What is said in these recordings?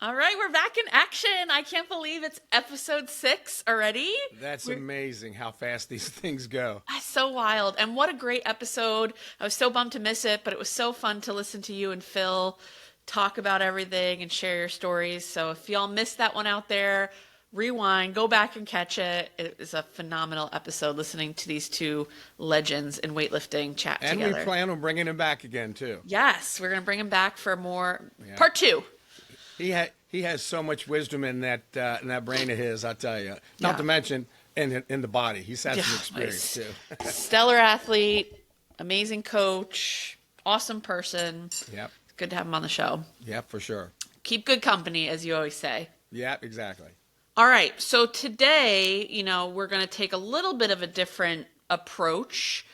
All right, we're back in action. I can't believe it's episode 6 already. That's amazing how fast these things go. So wild. And what a great episode. I was so bummed to miss it, but it was so fun to listen to you and Phil talk about everything and share your stories. So if y'all missed that one out there, rewind, go back and catch it. It is a phenomenal episode listening to these two legends in weightlifting chat together. And we plan on bringing him back again, too. Yes, we're going to bring him back for more. Yeah. Part 2. He has so much wisdom in that brain of his, I tell you. Not to mention in the body. He's had some experience, too. Stellar athlete, amazing coach, awesome person. Yep. It's good to have him on the show. Yeah, for sure. Keep good company, as you always say. Yeah, exactly. All right. So today, we're going to take a little bit of a different approach.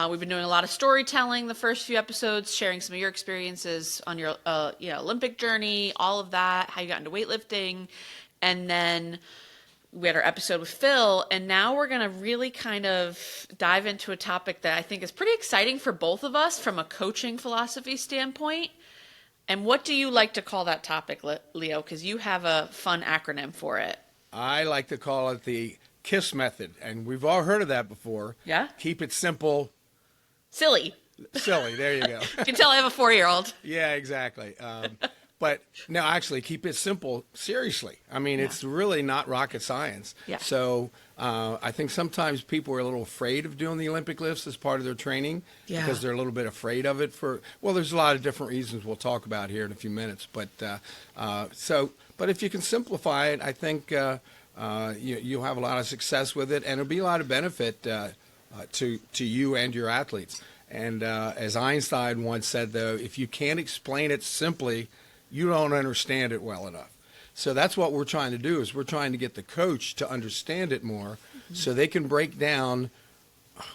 We've been doing a lot of storytelling the first few episodes, sharing some of your experiences on your Olympic journey, all of that, how you got into weightlifting. And then we had our episode with Phil. And now we're going to really kind of dive into a topic that I think is pretty exciting for both of us from a coaching philosophy standpoint. And what do you like to call that topic, Leo? Because you have a fun acronym for it. I like to call it the KISS method. And we've all heard of that before. Yeah? Keep it simple. Silly. There you go. You can tell I have a 4-year-old. Yeah, exactly. But no, actually, keep it simple. Seriously. I mean, it's really not rocket science. Yeah. So I think sometimes people are a little afraid of doing the Olympic lifts as part of their training because they're a little bit afraid of it there's a lot of different reasons we'll talk about here in a few minutes. But but if you can simplify it, I think you'll have a lot of success with it, and it'll be a lot of benefit to you and your athletes. And as Einstein once said, though, if you can't explain it simply, you don't understand it well enough. So that's what we're trying to do, is we're trying to get the coach to understand it more so they can break down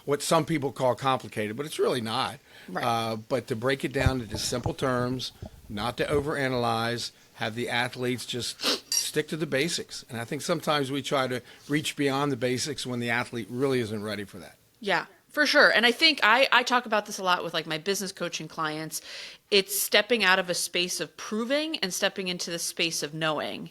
what some people call complicated, but it's really not. Right. But to break it down into simple terms, not to overanalyze, have the athletes just stick to the basics. And I think sometimes we try to reach beyond the basics when the athlete really isn't ready for that. Yeah, for sure. And I think I talk about this a lot with like my business coaching clients. It's stepping out of a space of proving and stepping into the space of knowing.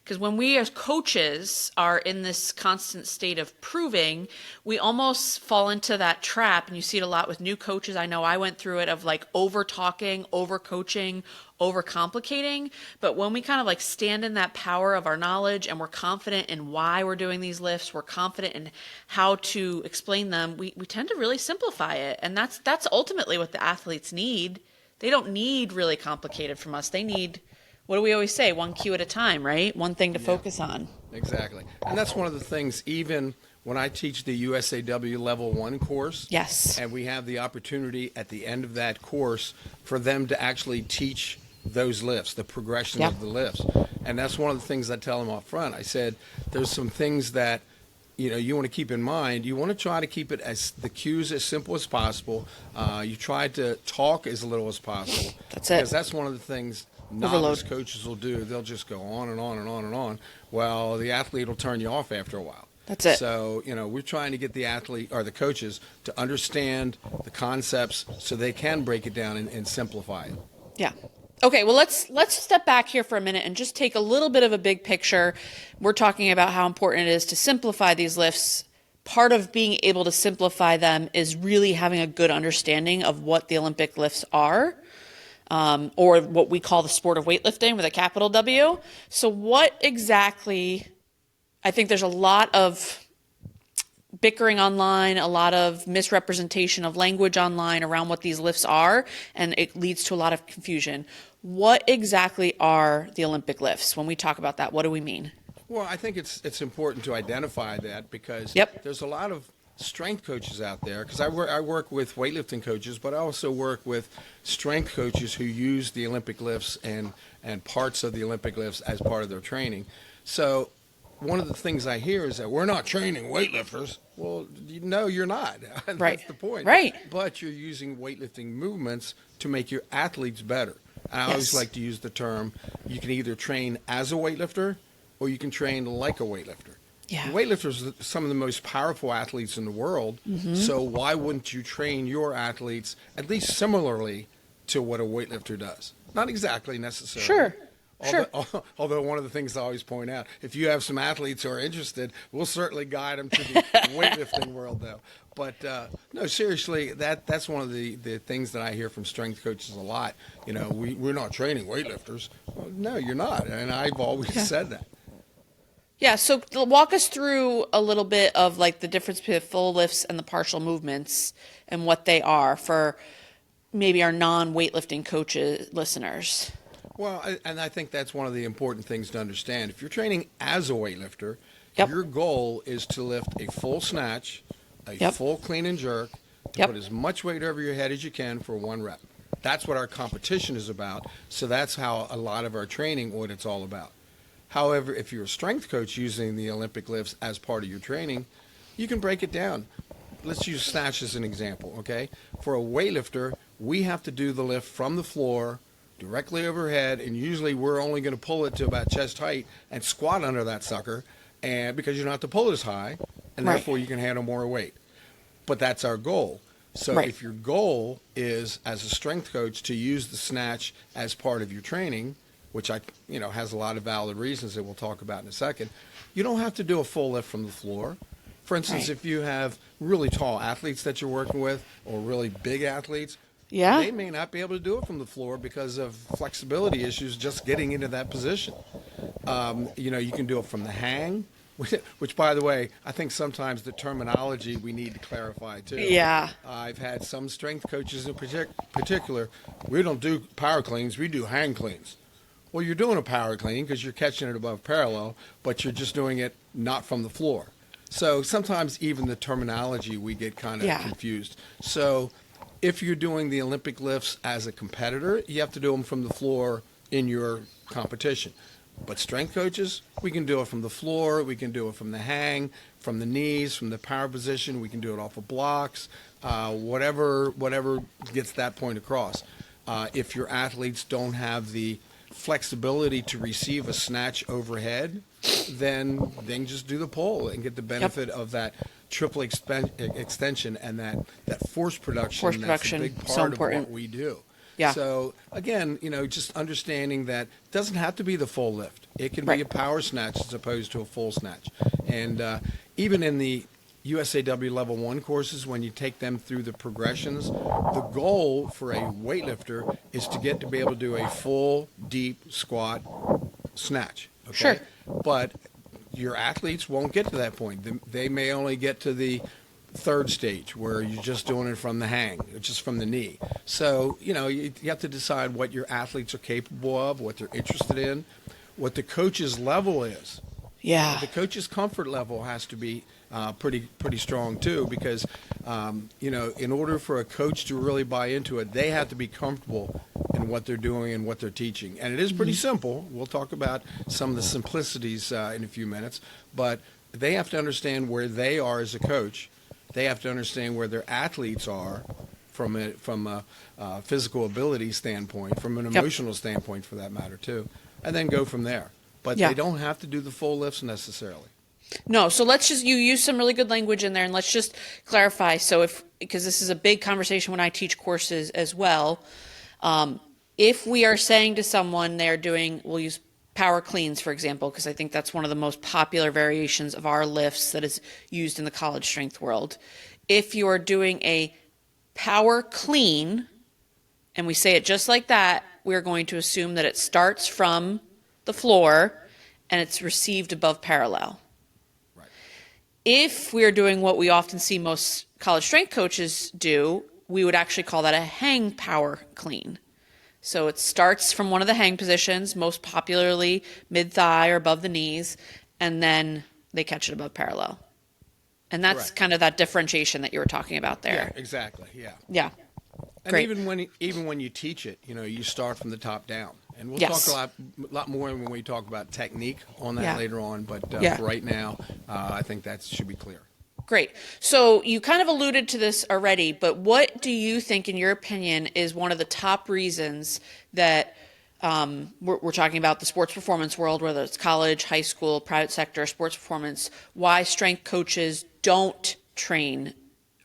Because when we as coaches are in this constant state of proving, we almost fall into that trap. And you see it a lot with new coaches. I know I went through it of like over talking, over coaching, over complicating. But when we kind of like stand in that power of our knowledge and we're confident in why we're doing these lifts, we're confident in how to explain them, we tend to really simplify it. And that's ultimately what the athletes need. They don't need really complicated from us. They need, what do we always say? One cue at a time, right? One thing to focus on. Exactly. And that's one of the things, even when I teach the USAW Level 1 course. Yes. And we have the opportunity at the end of that course for them to actually teach those lifts, the progression of the lifts. And that's one of the things I tell them up front. I said, there's some things that you want to keep in mind. You want to try to keep it as the cues as simple as possible. You try to talk as little as possible. That's it. Because that's one of the things novice coaches will do. They'll just go on and on and on and on. Well, the athlete will turn you off after a while. That's it. So, we're trying to get the athlete or the coaches to understand the concepts so they can break it down and simplify it. Yeah. Okay, well, let's step back here for a minute and just take a little bit of a big picture. We're talking about how important it is to simplify these lifts. Part of being able to simplify them is really having a good understanding of what the Olympic lifts are, or what we call the sport of weightlifting with a capital W. So what exactly, I think there's a lot of bickering online, a lot of misrepresentation of language online around what these lifts are, and it leads to a lot of confusion. What exactly are the Olympic lifts? When we talk about that, what do we mean? Well, I think it's important to identify that because there's a lot of strength coaches out there, because I work with weightlifting coaches, but I also work with strength coaches who use the Olympic lifts and parts of the Olympic lifts as part of their training. So one of the things I hear is that we're not training weightlifters. Well, no, you're not. That's the point. Right. But you're using weightlifting movements to make your athletes better. And I always like to use the term, you can either train as a weightlifter or you can train like a weightlifter. Yeah. Weightlifters are some of the most powerful athletes in the world. Mm-hmm. So why wouldn't you train your athletes at least similarly to what a weightlifter does? Not exactly necessarily. Sure. Sure. Although one of the things I always point out, if you have some athletes who are interested, we'll certainly guide them to the weightlifting world, though. But no, seriously, that's one of the things that I hear from strength coaches a lot. We're not training weightlifters. Well, no, you're not, and I've always said that. Yeah, so walk us through a little bit of like the difference between the full lifts and the partial movements and what they are for maybe our non-weightlifting coaches listeners. Well, and I think that's one of the important things to understand. If you're training as a weightlifter, Yep. your goal is to lift a full snatch, a Yep. full clean and jerk, to Yep. put as much weight over your head as you can for one rep. That's what our competition is about. So that's how a lot of our training, what it's all about. However, if you're a strength coach using the Olympic lifts as part of your training, you can break it down. Let's use snatch as an example, okay? For a weightlifter, we have to do the lift from the floor directly overhead, and usually we're only going to pull it to about chest height and squat under that sucker, and because you don't have to pull it as high, and Right. therefore you can handle more weight. But that's our goal. So Right. if your goal is, as a strength coach, to use the snatch as part of your training, which has a lot of valid reasons that we'll talk about in a second, you don't have to do a full lift from the floor. For instance, Right. if you have really tall athletes that you're working with, or really big athletes, Yeah. they may not be able to do it from the floor because of flexibility issues just getting into that position. You can do it from the hang, which, by the way, I think sometimes the terminology we need to clarify too. Yeah. I've had some strength coaches in particular, we don't do power cleans, we do hang cleans. Well, you're doing a power clean because you're catching it above parallel, but you're just doing it not from the floor. So sometimes even the terminology, we get kind of confused. So if you're doing the Olympic lifts as a competitor, you have to do them from the floor in your competition. But strength coaches, we can do it from the floor, we can do it from the hang, from the knees, from the power position, we can do it off of blocks, whatever gets that point across. If your athletes don't have the flexibility to receive a snatch overhead, then just do the pull and get the benefit of that triple extension and that force production. Force production, that's a big so part important. of what we do. Yeah. So again, just understanding that it doesn't have to be the full lift. It can be Right. a power snatch as opposed to a full snatch. And even in the USAW Level 1 courses, when you take them through the progressions, the goal for a weightlifter is to get to be able to do a full, deep squat snatch. Okay? Sure. But your athletes won't get to that point. They may only get to the third stage where you're just doing it from the hang, just from the knee. So, you have to decide what your athletes are capable of, what they're interested in, what the coach's level is. Yeah. The coach's comfort level has to be pretty strong too, because in order for a coach to really buy into it, they have to be comfortable in what they're doing and what they're teaching. And it is pretty simple. We'll talk about some of the simplicities in a few minutes, but they have to understand where they are as a coach. They have to understand where their athletes are from a physical ability standpoint, from an emotional standpoint for that matter too, and then go from there. But they don't have to do the full lifts necessarily. No, so you use some really good language in there, and let's just clarify. So because this is a big conversation when I teach courses as well, if we are saying to someone we'll use power cleans, for example, because I think that's one of the most popular variations of our lifts that is used in the college strength world. If you are doing a power clean, and we say it just like that, we're going to assume that it starts from the floor and it's received above parallel. Right. If we're doing what we often see most college strength coaches do, we would actually call that a hang power clean. So it starts from one of the hang positions, most popularly mid-thigh or above the knees, and then they catch it above parallel. And that's Correct. kind of that differentiation that you were talking about there. Yeah, exactly. Yeah. Yeah. And Great. even when you teach it, you start from the top down. And we'll Yes. talk a lot more when we talk about technique on that later on. But for right now, I think that should be clear. Great. So you kind of alluded to this already, but what do you think, in your opinion, is one of the top reasons that we're talking about the sports performance world, whether it's college, high school, private sector, sports performance, why strength coaches don't train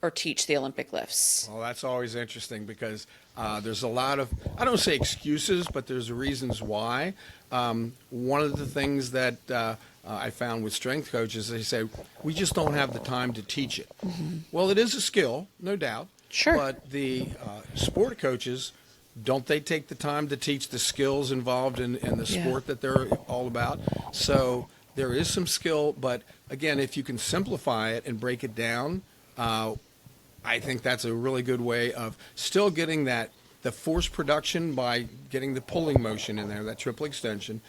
or teach the Olympic lifts? Well, that's always interesting because there's a lot of, I don't say excuses, but there's reasons why. One of the things that I found with strength coaches, they say, we just don't have the time to teach it. Mm-hmm. Well, it is a skill, no doubt. Sure. But the sport coaches, don't they take the time to teach the skills involved in the sport that they're all about? So there is some skill, but again, if you can simplify it and break it down, I think that's a really good way of still getting the force production by getting the pulling motion in there, that triple extension.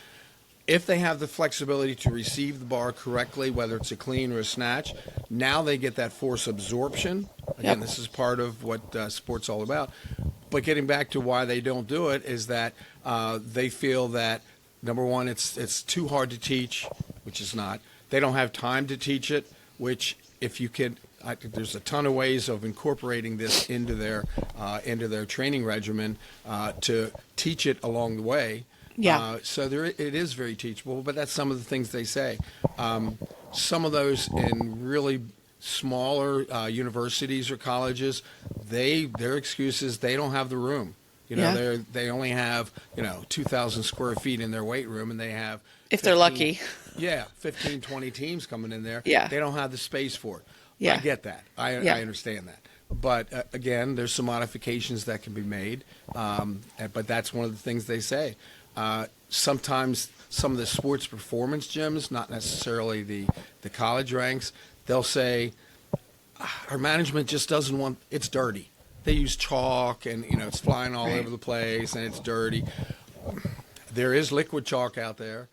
If they have the flexibility to receive the bar correctly, whether it's a clean or a snatch, now they get that force absorption. Again, this is part of what sport's all about. But getting back to why they don't do it is that they feel that, number one, it's too hard to teach, which is not. They don't have time to teach it, which if you could, there's a ton of ways of incorporating this into their training regimen to teach it along the way. Yeah. So it is very teachable, but that's some of the things they say. Some of those in really smaller universities or colleges, their excuse is they don't have the room. They only have 2,000 square feet in their weight room, and they have if they're lucky. 15, 20 teams coming in there. Yeah. They don't have the space for it. Yeah. I get that. I understand that. But again, there's some modifications that can be made. But that's one of the things they say. Sometimes some of the sports performance gyms, not necessarily the college ranks, they'll say, our management just doesn't want, it's dirty. They use chalk and, it's flying all over the place and it's dirty. There is liquid chalk out there.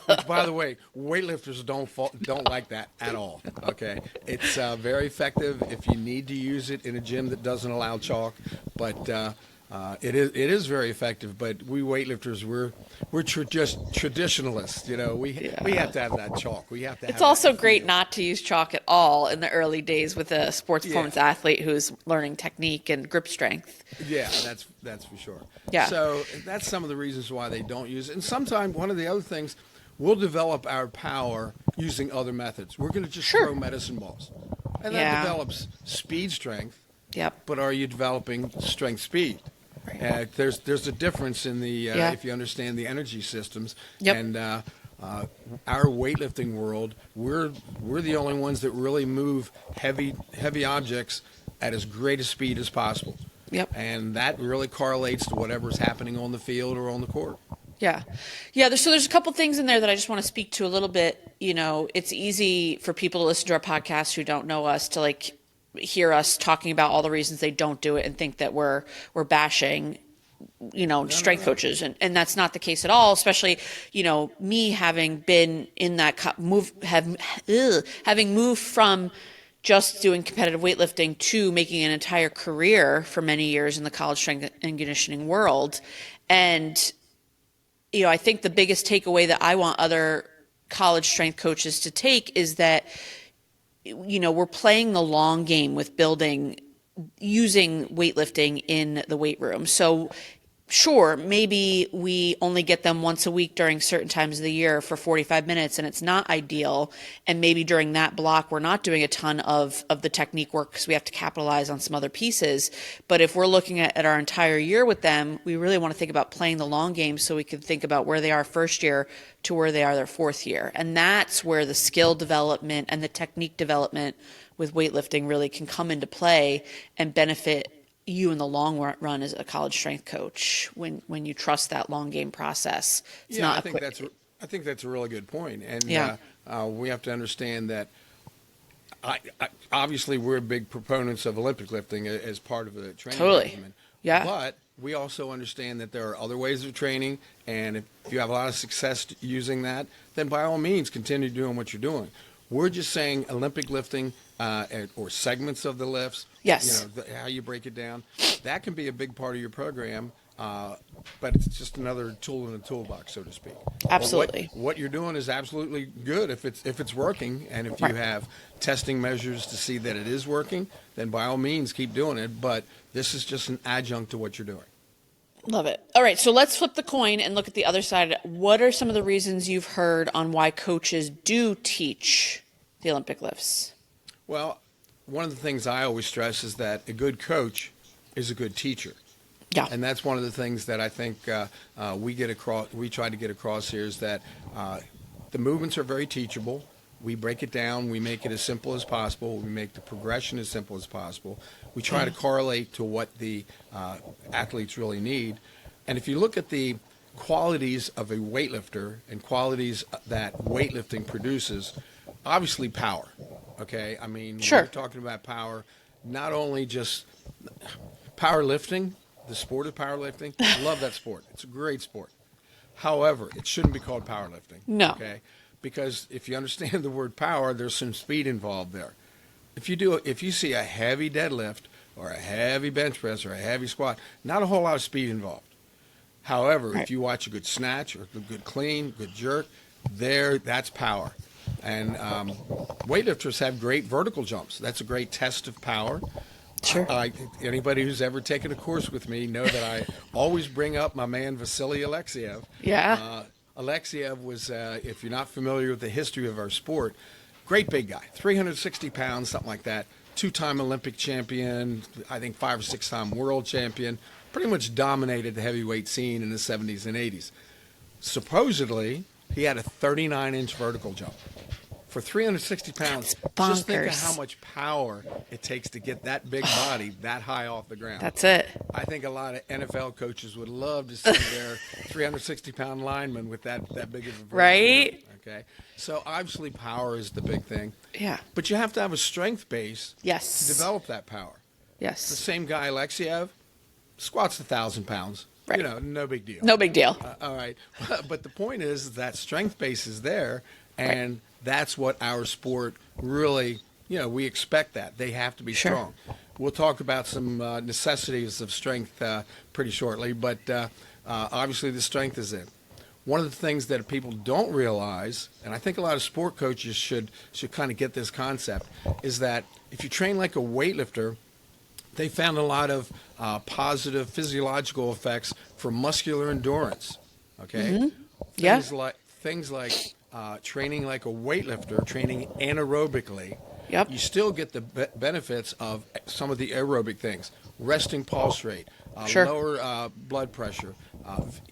Which, by the way, weightlifters don't like that at all. Okay, it's very effective if you need to use it in a gym that doesn't allow chalk, but it is very effective. But we weightlifters, we're just traditionalists. We have to have that chalk. We have to. It's also great not to use chalk at all in the early days with a sports performance athlete who's learning technique and grip strength. Yeah, that's for sure. Yeah. So that's some of the reasons why they don't use it. And sometimes one of the other things, we'll develop our power using other methods. We're going to just throw medicine balls, and that develops speed strength. Yep. But are you developing strength speed? Right. There's a difference in the if you understand the energy systems. Yep. And our weightlifting world, we're the only ones that really move heavy objects at as great a speed as possible. Yep. And that really correlates to whatever's happening on the field or on the court. Yeah. So there's a couple things in there that I just want to speak to a little bit. It's easy for people to listen to our podcast who don't know us to hear us talking about all the reasons they don't do it and think that we're bashing strength coaches, and that's not the case at all, especially me having been in that having moved from just doing competitive weightlifting to making an entire career for many years in the college strength and conditioning world. And I think the biggest takeaway that I want other college strength coaches to take is that we're playing the long game with using weightlifting in the weight room. So sure, maybe we only get them once a week during certain times of the year for 45 minutes, and it's not ideal. And maybe during that block, we're not doing a ton of the technique work because we have to capitalize on some other pieces. But if we're looking at our entire year with them, we really want to think about playing the long game so we can think about where they are first year to where they are their fourth year. And that's where the skill development and the technique development with weightlifting really can come into play and benefit you in the long run as a college strength coach when you trust that long game process. It's not I think that's a really good point. And we have to understand that obviously we're big proponents of Olympic lifting as part of the training regimen. Yeah. But we also understand that there are other ways of training, and if you have a lot of success using that, then by all means continue doing what you're doing. We're just saying Olympic lifting or segments of the lifts, yes, how you break it down, that can be a big part of your program, but it's just another tool in the toolbox, so to speak. Absolutely. What you're doing is absolutely good if it's working, and if you have testing measures to see that it is working, then by all means keep doing it, but this is just an adjunct to what you're doing. Love it. All right, so let's flip the coin and look at the other side. What are some of the reasons you've heard on why coaches do teach the Olympic lifts? Well, one of the things I always stress is that a good coach is a good teacher. Yeah. And that's one of the things that I think we try to get across here is that the movements are very teachable. We break it down. We make it as simple as possible. We make the progression as simple as possible. We try to correlate to what the athletes really need. And if you look at the qualities of a weightlifter and qualities that weightlifting produces, obviously power. Okay? I mean, Sure. we're talking about power, not only just powerlifting, the sport of powerlifting. I love that sport. It's a great sport. However, it shouldn't be called powerlifting. No. Okay? Because if you understand the word power, there's some speed involved there. If you see a heavy deadlift or a heavy bench press or a heavy squat, not a whole lot of speed involved. However, Right. if you watch a good snatch or a good clean, good jerk, that's power. And weightlifters have great vertical jumps. That's a great test of power. Sure. Anybody who's ever taken a course with me know that I always bring up my man Vasily Alexiev. Yeah. Alexiev was, if you're not familiar with the history of our sport, great big guy, 360 pounds, something like that, 2-time Olympic champion, I think 5 or 6-time world champion, pretty much dominated the heavyweight scene in the 70s and 80s. Supposedly, he had a 39-inch vertical jump. For 360 pounds, just think of how much power it takes to get that big body that high off the ground. That's it. I think a lot of NFL coaches would love to see their 360-pound lineman with that big of a vertical Right? jump, okay? So obviously power is the big thing. Yeah. But you have to have a strength base Yes. to develop that power. The Yes. same guy, Alexiev, squats 1,000 pounds. Right. You know, no big deal. No big deal. All right. But the point is that strength base is there, and that's what our sport really, we expect that. They have to be Sure. strong. We'll talk about some necessities of strength pretty shortly, but obviously the strength is in. One of the things that people don't realize, and I think a lot of sport coaches should kind of get this concept, is that if you train like a weightlifter, they found a lot of positive physiological effects for muscular endurance. Okay, Mm-hmm. Yeah. Things like training like a weightlifter, training anaerobically. Yep. You still get the benefits of some of the aerobic things: resting pulse rate, Sure. lower blood pressure,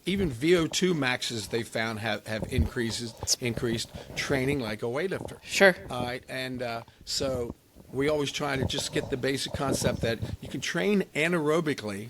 even VO2 maxes they found have increased training like a weightlifter. Sure. All right, and so we always try to just get the basic concept that you can train anaerobically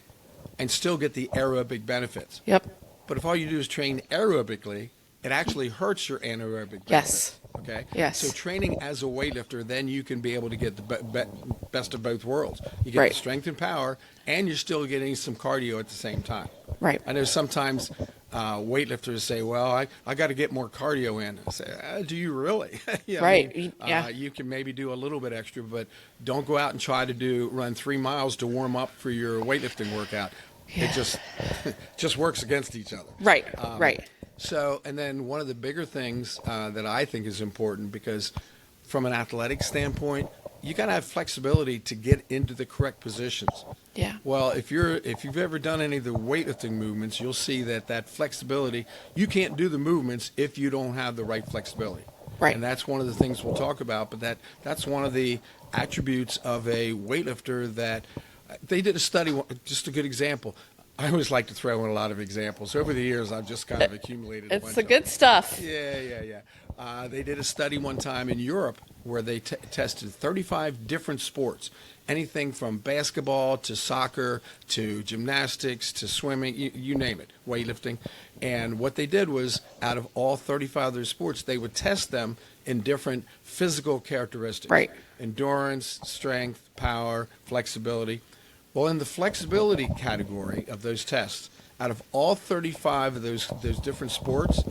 and still get the aerobic benefits. Yep. But if all you do is train aerobically, it actually hurts your anaerobic benefits. Yes. Okay? Yes. So training as a weightlifter, then you can be able to get the best of both worlds. You get Right. the strength and power, and you're still getting some cardio at the same time. Right. I know sometimes weightlifters say, well, I got to get more cardio in. I say, do you really? Yeah, Right. Yeah. You can maybe do a little bit extra, but don't go out and try to run 3 miles to warm up for your weightlifting workout. Yeah. It just works against each other. Right. Right. So, and then one of the bigger things that I think is important, because from an athletic standpoint, you got to have flexibility to get into the correct positions. Yeah. Well, if you've ever done any of the weightlifting movements, you'll see that flexibility, you can't do the movements if you don't have the right flexibility. Right. And that's one of the things we'll talk about, but that's one of the attributes of a weightlifter that they did a study, just a good example. I always like to throw in a lot of examples. Over the years, I've just kind of accumulated a bunch It's the of good them. stuff. Yeah. They did a study one time in Europe where they tested 35 different sports, anything from basketball to soccer to gymnastics to swimming, you name it, weightlifting. And what they did was, out of all 35 of their sports, they would test them in different physical characteristics. Right. Endurance, strength, power, flexibility. Well, in the flexibility category of those tests, out of all 35 of those different sports,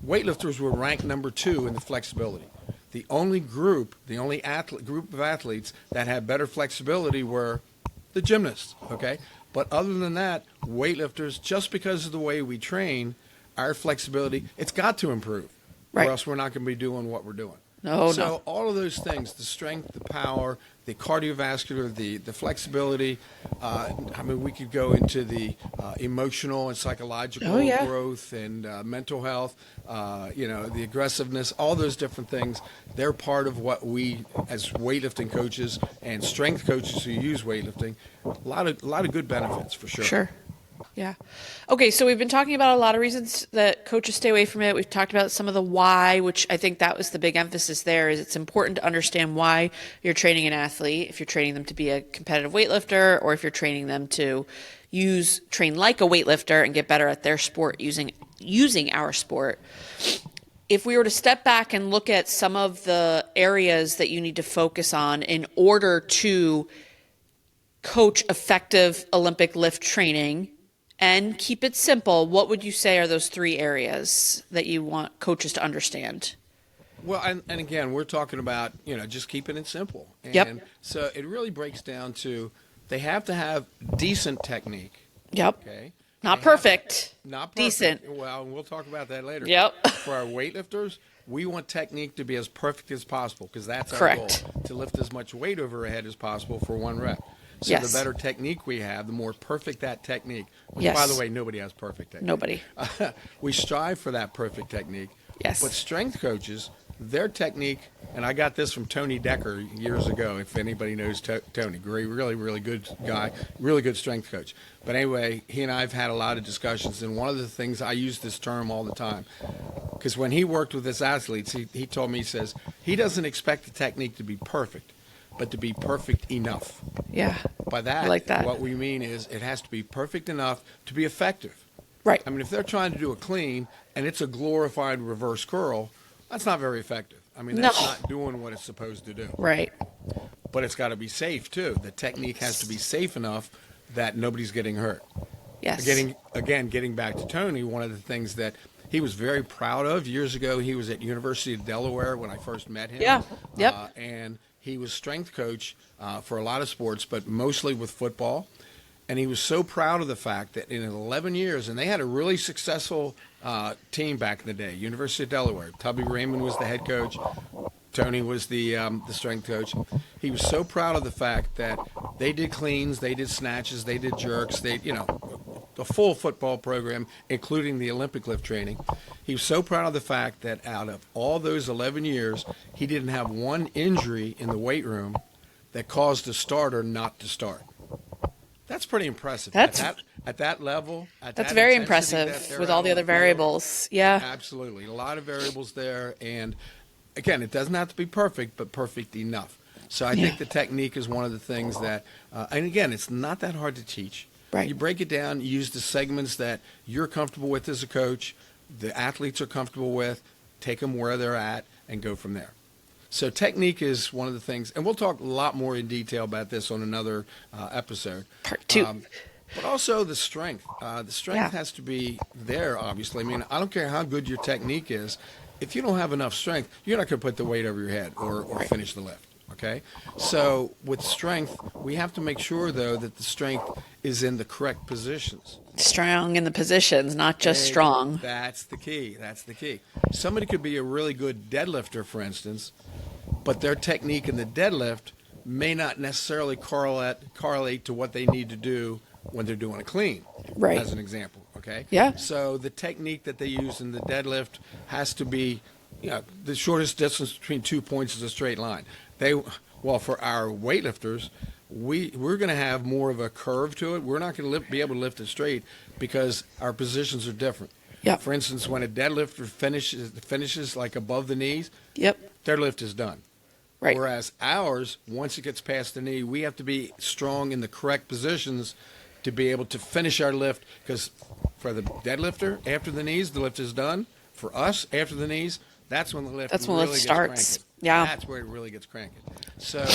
weightlifters were ranked number 2 in the flexibility. The only group of athletes that had better flexibility were the gymnasts, okay? But other than that, weightlifters, just because of the way we train, our flexibility, it's got to improve. Right. Or else we're not going to be doing what we're doing. No, So no. all of those things, the strength, the power, the cardiovascular, the flexibility. I mean, we could go into the emotional and psychological Oh, yeah. growth and mental health, the aggressiveness, all those different things. They're part of what we, as weightlifting coaches and strength coaches who use weightlifting, a lot of good benefits for sure. Sure. Yeah. Okay, so we've been talking about a lot of reasons that coaches stay away from it. We've talked about some of the why, which I think that was the big emphasis there, is it's important to understand why you're training an athlete, if you're training them to be a competitive weightlifter, or if you're training them to train like a weightlifter and get better at their sport using our sport. If we were to step back and look at some of the areas that you need to focus on in order to coach effective Olympic lift training and keep it simple, what would you say are those 3 areas that you want coaches to understand? Well, and again, we're talking about, just keeping it simple. And Yep. so it really breaks down to they have to have decent technique. Yep. Okay. Not They have- perfect. Not perfect. Decent. Well, we'll talk about that later. Yep. For our weightlifters, we want technique to be as perfect as possible because that's our Correct. goal, to lift as much weight over our head as possible for 1 rep. So Yes. the better technique we have, the more perfect that technique. Which, Yes. by the way, nobody has perfect technique. Nobody. We strive for that perfect technique. Yes. But strength coaches, their technique, and I got this from Tony Decker years ago, if anybody knows Tony, great, really, really good guy, really good strength coach. But anyway, he and I have had a lot of discussions, and one of the things, I use this term all the time, because when he worked with his athletes, he told me, he says, he doesn't expect the technique to be perfect, but to be perfect enough. Yeah. By that, I like that. what we mean is it has to be perfect enough to be effective. Right. I mean, if they're trying to do a clean and it's a glorified reverse curl, that's not very effective. I mean, that's No. not doing what it's supposed to do. Right. But it's got to be safe, too. The technique has to be safe enough that nobody's getting hurt. Yes. Getting back to Tony, one of the things that he was very proud of years ago, he was at University of Delaware when I first met him. Yeah. Yep. And he was strength coach for a lot of sports, but mostly with football. And he was so proud of the fact that in 11 years, and they had a really successful team back in the day, University of Delaware. Tubby Raymond was the head coach. Tony was the strength coach. He was so proud of the fact that they did cleans, they did snatches, they did jerks, a full football program, including the Olympic lift training. He was so proud of the fact that out of all those 11 years, he didn't have one injury in the weight room that caused a starter not to start. That's pretty impressive. That's at that level. That's very intensity that impressive they're with at all the on other field. variables. Yeah. Absolutely. A lot of variables there. And again, it doesn't have to be perfect, but perfect enough. So I think the technique is one of the things that, and again, it's not that hard to teach. Right. You break it down, you use the segments that you're comfortable with as a coach, the athletes are comfortable with, take them where they're at, and go from there. So technique is one of the things, and we'll talk a lot more in detail about this on another episode. Part 2. But also the strength. The strength has to be there, obviously. I mean, I don't care how good your technique is. If you don't have enough strength, you're not going to put the weight over your head or finish the lift. Okay? So with strength, we have to make sure, though, that the strength is in the correct positions. Strong in the positions, not just strong. That's the key. That's the key. Somebody could be a really good deadlifter, for instance, but their technique in the deadlift may not necessarily correlate to what they need to do when they're doing a clean, Right. as an example, okay? Yeah. So the technique that they use in the deadlift has to be, the shortest distance between 2 points is a straight line. For our weightlifters, we're going to have more of a curve to it. We're not going to be able to lift it straight because our positions are different. Yep. For instance, when a deadlifter finishes like above the knees, Yep. their lift is done. Right. Whereas ours, once it gets past the knee, we have to be strong in the correct positions to be able to finish our lift. Because for the deadlifter, after the knees, the lift is done. For us, after the knees, that's when the lift really gets starts. cranking. Yeah. That's where it really gets cranking. So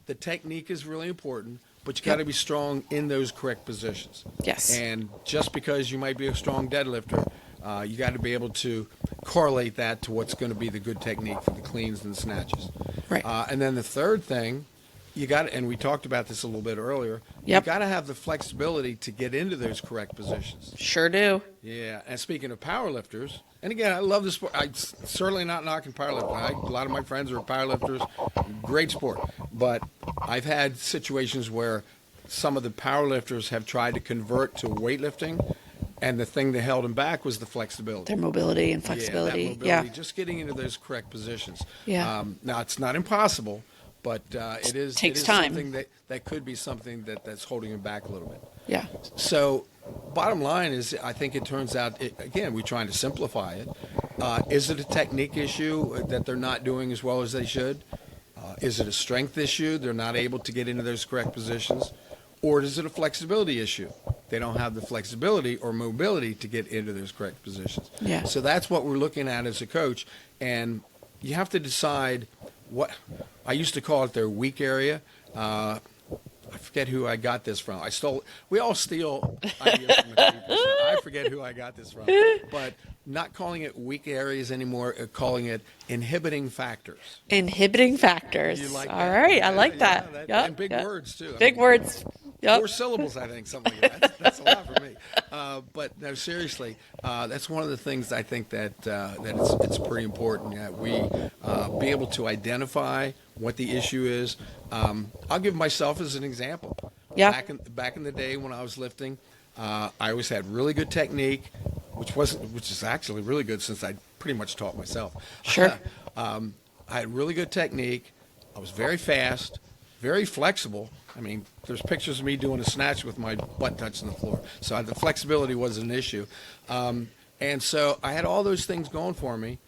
the technique is really important, but you got to be strong in those correct positions. Yes. And just because you might be a strong deadlifter, you got to be able to correlate that to what's going to be the good technique for the cleans and the snatches. Right. And then the third thing, you got, and we talked about this a little bit earlier. Yep. You got to have the flexibility to get into those correct positions. Sure do. Yeah, and speaking of powerlifters, and again, I love the sport. I'm certainly not knocking powerlifting. A lot of my friends are powerlifters. Great sport, but I've had situations where some of the powerlifters have tried to convert to weightlifting, and the thing that held them back was the flexibility. Their mobility and flexibility. Yeah, that mobility, just getting into those correct positions. Yeah. Now, it's not impossible, but it is time. something that could be something that's holding them back a little bit. Yeah. So bottom line is, I think it turns out, again, we're trying to simplify it. Is it a technique issue that they're not doing as well as they should? Is it a strength issue? They're not able to get into those correct positions? Or is it a flexibility issue? They don't have the flexibility or mobility to get into those correct positions. Yeah. So that's what we're looking at as a coach. And you have to decide what, I used to call it their weak area. I forget who I got this from. We all steal ideas from the people. So I forget who I got this from. But not calling it weak areas anymore, calling it inhibiting factors. Inhibiting factors. You like All that? right. I Yeah, like yeah, that. Yep. And big words, too. Big words. Yep. 4 syllables, I think, something like that. That's a lot for me. But no, seriously, that's one of the things I think that it's pretty important that we be able to identify what the issue is. I'll give myself as an example. Yeah. Back in the day when I was lifting, I always had really good technique, which is actually really good since I pretty much taught myself. Sure. I had really good technique. I was very fast, very flexible. I mean, there's pictures of me doing a snatch with my butt touching the floor. So the flexibility wasn't an issue. And so I had all those things going for me.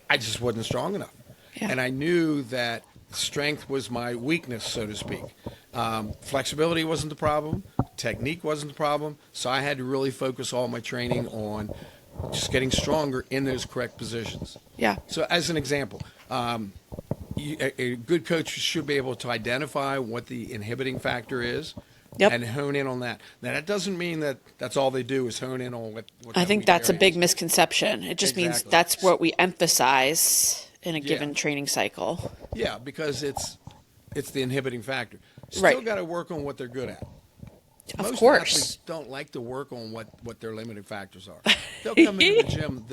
I just wasn't strong enough. Yeah. And I knew that strength was my weakness, so to speak. Flexibility wasn't the problem. Technique wasn't the problem. So I had to really focus all my training on just getting stronger in those correct positions. Yeah. So as an example, a good coach should be able to identify what the inhibiting factor is. Yep. And hone in on that. Now, that doesn't mean that that's all they do is hone in on what I think that's a big misconception. It just means Exactly. that's what we emphasize in a given training cycle. Yeah, because it's the inhibiting factor. Still Right. got to work on what they're good at. Of Most course. athletes don't like to work on what their limiting factors are. They'll come into the gym.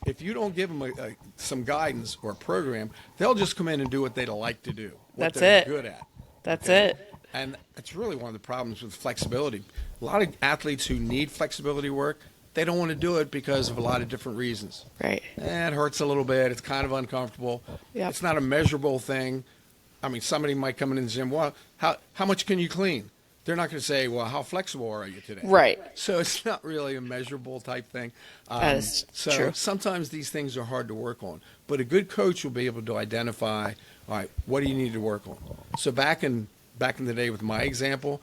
If you don't give them some guidance or a program, they'll just come in and do what they like to do. What That's they're it. good at. That's Okay? it. And that's really one of the problems with flexibility. A lot of athletes who need flexibility work, they don't want to do it because of a lot of different reasons. Right. It hurts a little bit. It's kind of uncomfortable. Yep. It's not a measurable thing. I mean, somebody might come in the gym, well, how much can you clean? They're not going to say, well, how flexible are you today? Right. So it's not really a measurable type thing. That is so true. sometimes these things are hard to work on. But a good coach will be able to identify, all right, what do you need to work on? So back in the day with my example,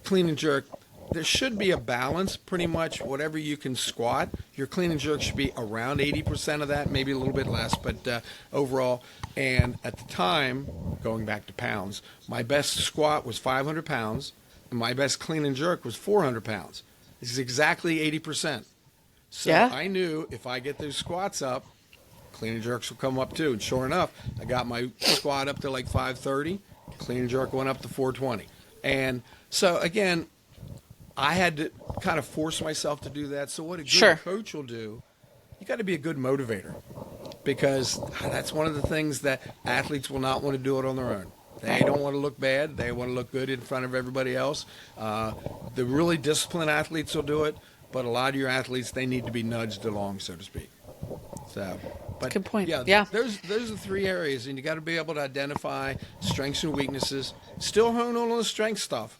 clean and jerk, there should be a balance pretty much. Whatever you can squat, your clean and jerk should be around 80% of that, maybe a little bit less, but overall. And at the time, going back to pounds, my best squat was 500 pounds, and my best clean and jerk was 400 pounds. This is exactly 80%. So Yeah. I knew if I get those squats up, clean and jerks will come up too. And sure enough, I got my squat up to like 530. Clean and jerk went up to 420. And so, again, I had to kind of force myself to do that. So what a good Sure. coach will do, you got to be a good motivator, because that's one of the things that athletes will not want to do it on their own. They don't want to look bad. They want to look good in front of everybody else. The really disciplined athletes will do it, but a lot of your athletes, they need to be nudged along, so to speak. So, but Good point. Yeah, Yeah. those are 3 areas, and you got to be able to identify strengths and weaknesses. Still hone on the strength stuff.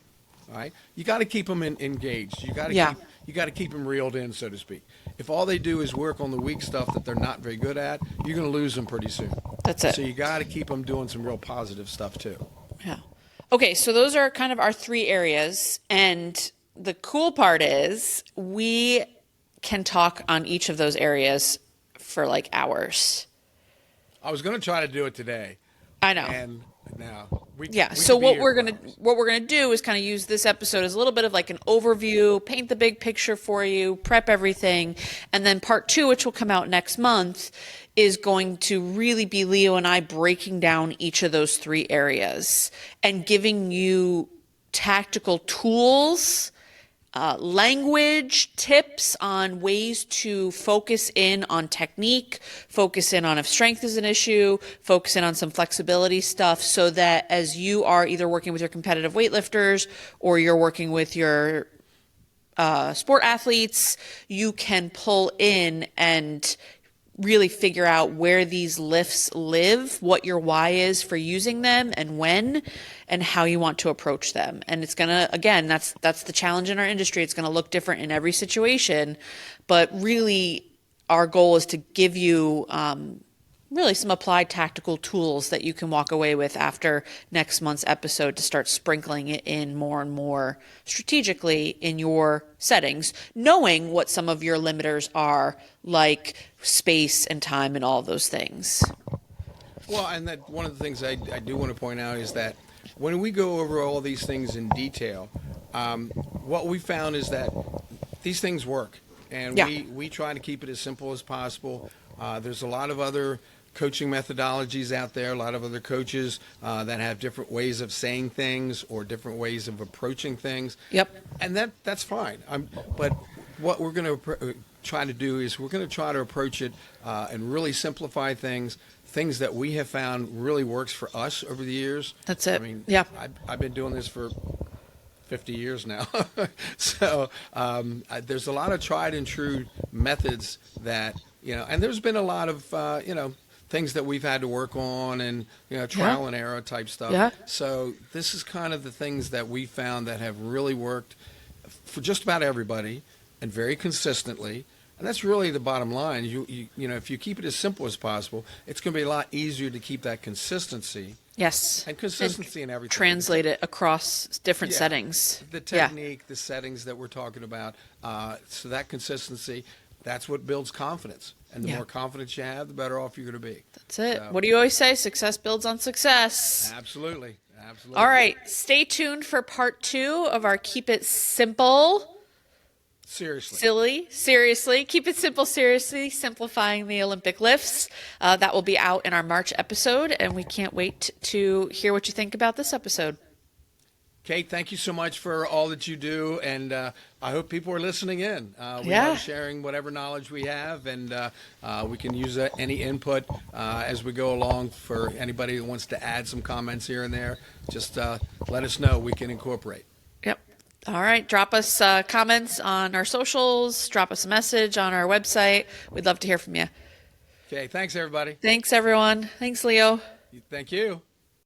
All right, you got to keep them engaged. You got to keep them reeled in, so to speak. If all they do is work on the weak stuff that they're not very good at, you're going to lose them pretty soon. That's it. So you got to keep them doing some real positive stuff too. Yeah. Okay, so those are kind of our 3 areas. And the cool part is we can talk on each of those areas for like hours. I was going to try to do it today. I know. And now we So could be what here we're for gonna hours. what we're gonna do is kind of use this episode as a little bit of like an overview, paint the big picture for you, prep everything, and then part 2, which will come out next month, is going to really be Leo and I breaking down each of those 3 areas and giving you tactical tools, language, tips on ways to focus in on technique, focus in on if strength is an issue, focus in on some flexibility stuff, so that as you are either working with your competitive weightlifters or you're working with your sport athletes, you can pull in and really figure out where these lifts live, what your why is for using them and when, and how you want to approach them. And it's going to, again, that's the challenge in our industry. It's going to look different in every situation, but really our goal is to give you really some applied tactical tools that you can walk away with after next month's episode to start sprinkling it in more and more strategically in your settings, knowing what some of your limiters are, like space and time and all of those things. Well, and that one of the things I do want to point out is that when we go over all these things in detail, what we found is that these things work, and we try to keep it as simple as possible. There's a lot of other coaching methodologies out there, a lot of other coaches that have different ways of saying things or different ways of approaching things. Yep. And that's fine. But what we're going to try to do is we're going to try to approach it and really simplify things that we have found really works for us over the years. That's it. I mean, yeah. I've been doing this for 50 years now. So there's a lot of tried and true methods that, and there's been a lot of, things that we've had to work on and, trial and error type stuff. Yeah. So this is kind of the things that we found that have really worked for just about everybody and very consistently. And that's really the bottom line. If you keep it as simple as possible, it's going to be a lot easier to keep that consistency. Yes. And consistency in everything. Translate it across different settings. The technique, the settings that we're talking about. So that consistency, that's what builds confidence. And the more confidence you have, the better off you're going to be. That's it. So, what do you always say? Success builds on success. Absolutely. Absolutely. All right. Stay tuned for part 2 of our Keep It Simple. Seriously. Keep it simple, seriously, simplifying the Olympic lifts. That will be out in our March episode, and we can't wait to hear what you think about this episode. Cait, thank you so much for all that you do, and I hope people are listening in. We love sharing whatever knowledge we have, and we can use any input as we go along. For anybody who wants to add some comments here and there, just let us know. We can incorporate. Yep. All right. Drop us comments on our socials. Drop us a message on our website. We'd love to hear from you. Okay. Thanks, everybody. Thanks, everyone. Thanks, Leo. Thank you.